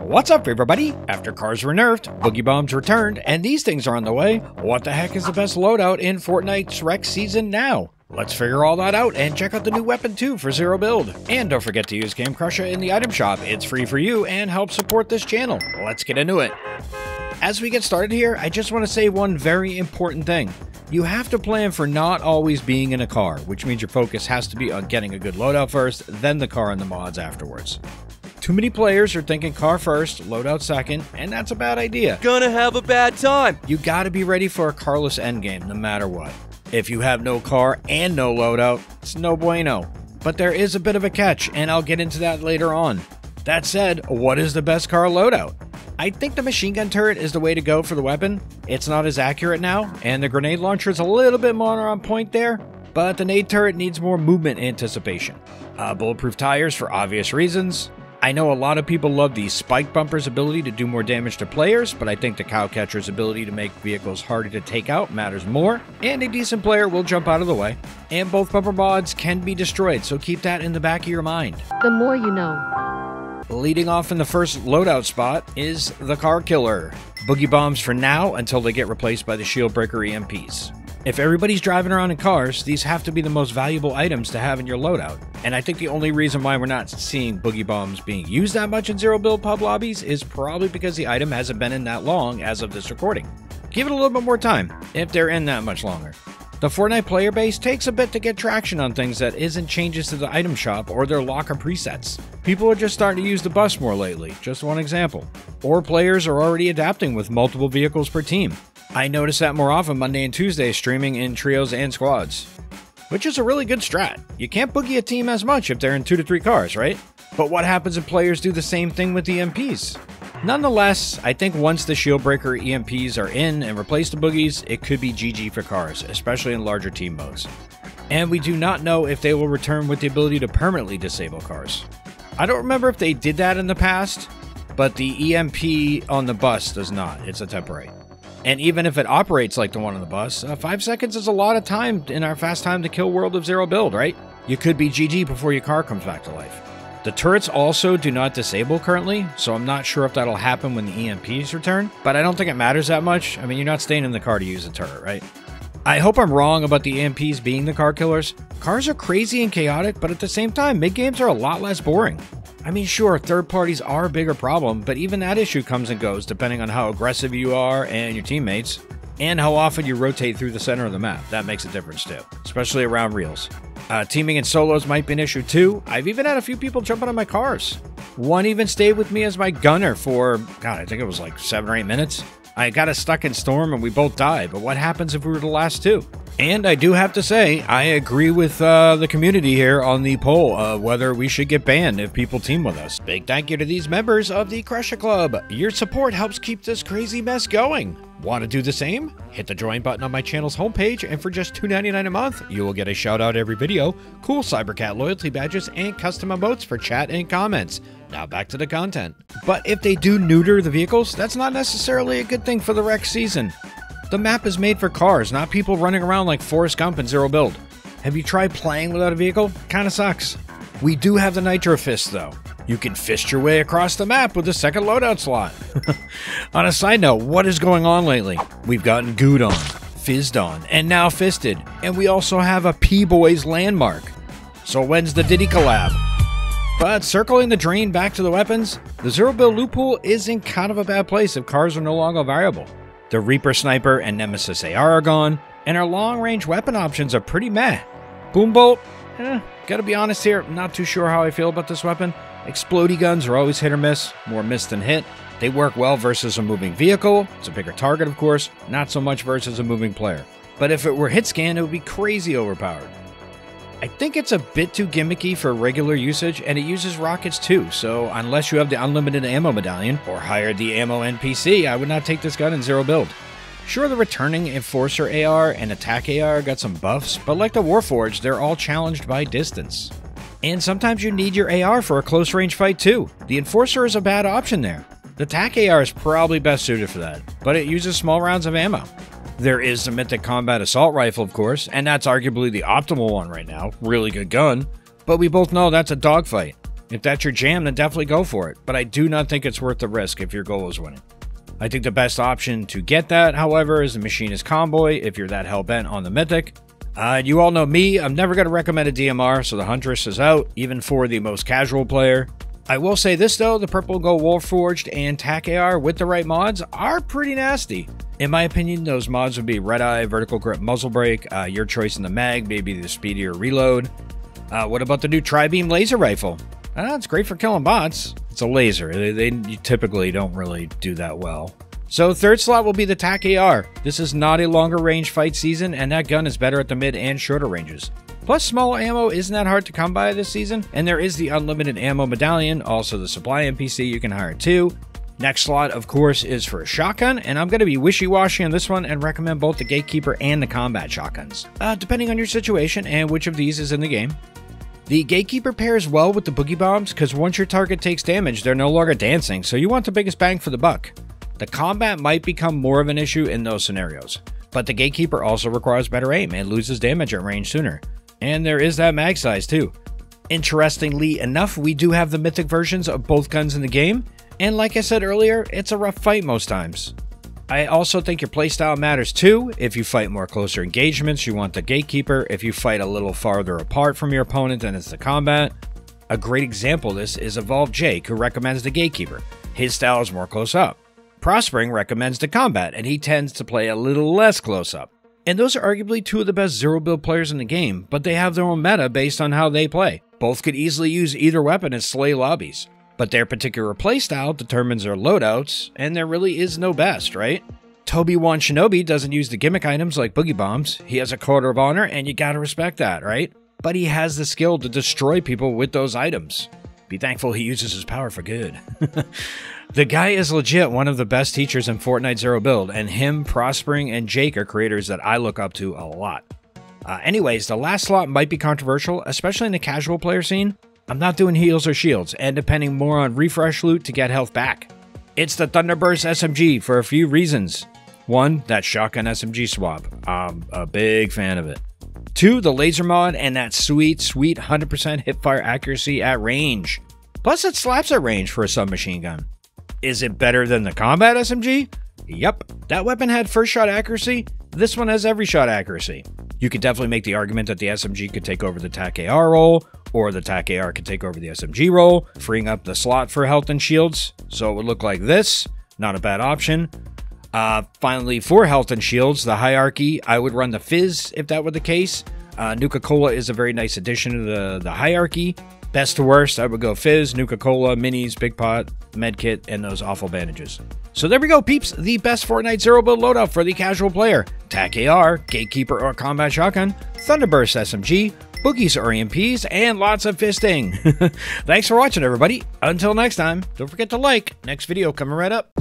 What's up, everybody? After cars were nerfed, boogie bombs returned, and these things are on the way, what the heck is the best loadout in Fortnite's Rec season now? Let's figure all that out and check out the new weapon too for zero build. And don't forget to use Game Crusher in the item shop. It's free for you and helps support this channel. Let's get into it. As we get started here, I just want to say one very important thing. You have to plan for not always being in a car, which means your focus has to be on getting a good loadout first, then the car and the mods afterwards. Too many players are thinking car first, loadout second, and that's a bad idea. Gonna have a bad time. You gotta be ready for a carless endgame no matter what. If you have no car and no loadout, it's no bueno. But there is a bit of a catch, and I'll get into that later on. That said, what is the best car loadout? I think the machine gun turret is the way to go for the weapon. It's not as accurate now, and the grenade launcher is a little bit more on point there, but the nade turret needs more movement anticipation. Bulletproof tires for obvious reasons. I know a lot of people love the spike bumper's ability to do more damage to players, but I think the cowcatcher's ability to make vehicles harder to take out matters more, and a decent player will jump out of the way. And both bumper mods can be destroyed, so keep that in the back of your mind. The more you know. Leading off in the first loadout spot is the car killer. Boogie bombs for now until they get replaced by the shield breaker EMPs. If everybody's driving around in cars, these have to be the most valuable items to have in your loadout. And I think the only reason why we're not seeing boogie bombs being used that much in zero build pub lobbies is probably because the item hasn't been in that long as of this recording. Give it a little bit more time, if they're in that much longer. The Fortnite player base takes a bit to get traction on things that isn't changes to the item shop or their locker presets. People are just starting to use the bus more lately, just one example. Or players are already adapting with multiple vehicles per team. I notice that more often Monday and Tuesday streaming in trios and squads, which is a really good strat. You can't boogie a team as much if they're in 2 to 3 cars, right? But what happens if players do the same thing with the EMPs? Nonetheless, I think once the shield breaker EMPs are in and replace the boogies, it could be GG for cars, especially in larger team modes. And we do not know if they will return with the ability to permanently disable cars. I don't remember if they did that in the past, but the EMP on the bus does not. It's a temporary. And even if it operates like the one on the bus, 5 seconds is a lot of time in our fast time to kill world of zero build, right? You could be GG before your car comes back to life. The turrets also do not disable currently, so I'm not sure if that'll happen when the EMPs return, but I don't think it matters that much. I mean, you're not staying in the car to use a turret, right? I hope I'm wrong about the EMPs being the car killers. Cars are crazy and chaotic, but at the same time, mid-games are a lot less boring. I mean, sure, third parties are a bigger problem, but even that issue comes and goes depending on how aggressive you are and your teammates, and how often you rotate through the center of the map. That makes a difference too, especially around reels. Teaming in solos might be an issue too. I've even had a few people jump out of my cars. One even stayed with me as my gunner for, God, I think it was like 7 or 8 minutes. I got us stuck in storm and we both died, but what happens if we were the last two? And I do have to say, I agree with the community here on the poll of whether we should get banned if people team with us. Big thank you to these members of the Crusher Club. Your support helps keep this crazy mess going. Want to do the same? Hit the join button on my channel's homepage, and for just $2.99 a month, you will get a shout out every video, cool Cybercat loyalty badges, and custom emotes for chat and comments. Now back to the content. But if they do neuter the vehicles, that's not necessarily a good thing for the Rec season. The map is made for cars, not people running around like Forrest Gump in zero build. Have you tried playing without a vehicle? Kinda sucks. We do have the Nitro Fist though. You can fist your way across the map with a second loadout slot. On a side note, what is going on lately? We've gotten gooed on, fizzed on, and now fisted. And we also have a P-Boys landmark. So when's the Diddy collab? But circling the drain back to the weapons, the zero build loophole is in kind of a bad place if cars are no longer viable. The Reaper Sniper and Nemesis AR are gone, and our long-range weapon options are pretty meh. Boom Bolt? Gotta be honest here, not too sure how I feel about this weapon. Explodey guns are always hit or miss, more miss than hit. They work well versus a moving vehicle. It's a bigger target, of course, not so much versus a moving player. But if it were hit scan, it would be crazy overpowered. I think it's a bit too gimmicky for regular usage, and it uses rockets too, so unless you have the unlimited ammo medallion or hired the ammo NPC, I would not take this gun in zero build. Sure, the returning Enforcer AR and Attack AR got some buffs, but like the Warforged, they're all challenged by distance. And sometimes you need your AR for a close range fight too. The Enforcer is a bad option there. The Attack AR is probably best suited for that, but it uses small rounds of ammo. There is the Mythic Combat Assault Rifle, of course, and that's arguably the optimal one right now. Really good gun, but we both know that's a dogfight. If that's your jam, then definitely go for it, but I do not think it's worth the risk if your goal is winning. I think the best option to get that, however, is the Machinist Convoy if you're that hell-bent on the Mythic. You all know me, I'm never going to recommend a DMR, so the Huntress is out, even for the most casual player. I will say this though, the Purple and Gold Warforged and TAC AR with the right mods are pretty nasty. In my opinion, those mods would be Red Eye, Vertical Grip, Muzzle Brake, your choice in the mag, maybe the speedier reload. What about the new Tri-Beam Laser Rifle? It's great for killing bots. It's a laser. They typically don't really do that well. So third slot will be the TAC AR. This is not a longer range fight season, and that gun is better at the mid and shorter ranges. Plus, smaller ammo isn't that hard to come by this season, and there is the unlimited ammo medallion, also the supply NPC you can hire too. Next slot, of course, is for a shotgun, and I'm going to be wishy-washy on this one and recommend both the Gatekeeper and the combat shotguns, depending on your situation and which of these is in the game. The Gatekeeper pairs well with the boogie bombs because once your target takes damage, they're no longer dancing, so you want the biggest bang for the buck. The combat might become more of an issue in those scenarios, but the Gatekeeper also requires better aim and loses damage at range sooner. And there is that mag size too. Interestingly enough, we do have the mythic versions of both guns in the game, and like I said earlier, it's a rough fight most times. I also think your playstyle matters too. If you fight more closer engagements, you want the Gatekeeper. If you fight a little farther apart from your opponent, then it's the combat. A great example of this is Evolved Jake, who recommends the Gatekeeper. His style is more close up. Prospering recommends the combat, and he tends to play a little less close up. And those are arguably two of the best zero build players in the game, but they have their own meta based on how they play. Both could easily use either weapon and slay lobbies, but their particular playstyle determines their loadouts, and there really is no best, right? Toby-Wan Shinobi doesn't use the gimmick items like boogie bombs. He has a Code of Honor, and you gotta respect that, right? But he has the skill to destroy people with those items. Be thankful he uses his power for good. The guy is legit one of the best teachers in Fortnite Zero Build, and him, Prospering, and Jake are creators that I look up to a lot. Anyways, the last slot might be controversial, especially in the casual player scene. I'm not doing heals or shields, and depending more on refresh loot to get health back. It's the Thunderburst SMG for a few reasons. 1, that shotgun SMG swap. I'm a big fan of it. 2, the laser mod and that sweet 100% hipfire accuracy at range. Plus it slaps at range for a submachine gun. Is it better than the combat SMG? Yep, that weapon had first shot accuracy. This one has every shot accuracy. You could definitely make the argument that the SMG could take over the TAC AR role, or the TAC AR could take over the SMG role, freeing up the slot for health and shields. So it would look like this. Not a bad option. Finally, for health and shields, the hierarchy, I would run the Fizz if that were the case. Nuka-Cola is a very nice addition to the hierarchy. Best to worst, I would go Fizz, Nuka-Cola, Minis, Big Pot, Medkit, and those awful bandages. So there we go, peeps. The best Fortnite Zero Build loadout for the casual player. TAC AR, Gatekeeper or Combat Shotgun, Thunderburst SMG, Boogies or EMPs, and lots of fisting. Thanks for watching, everybody. Until next time, don't forget to like. Next video coming right up.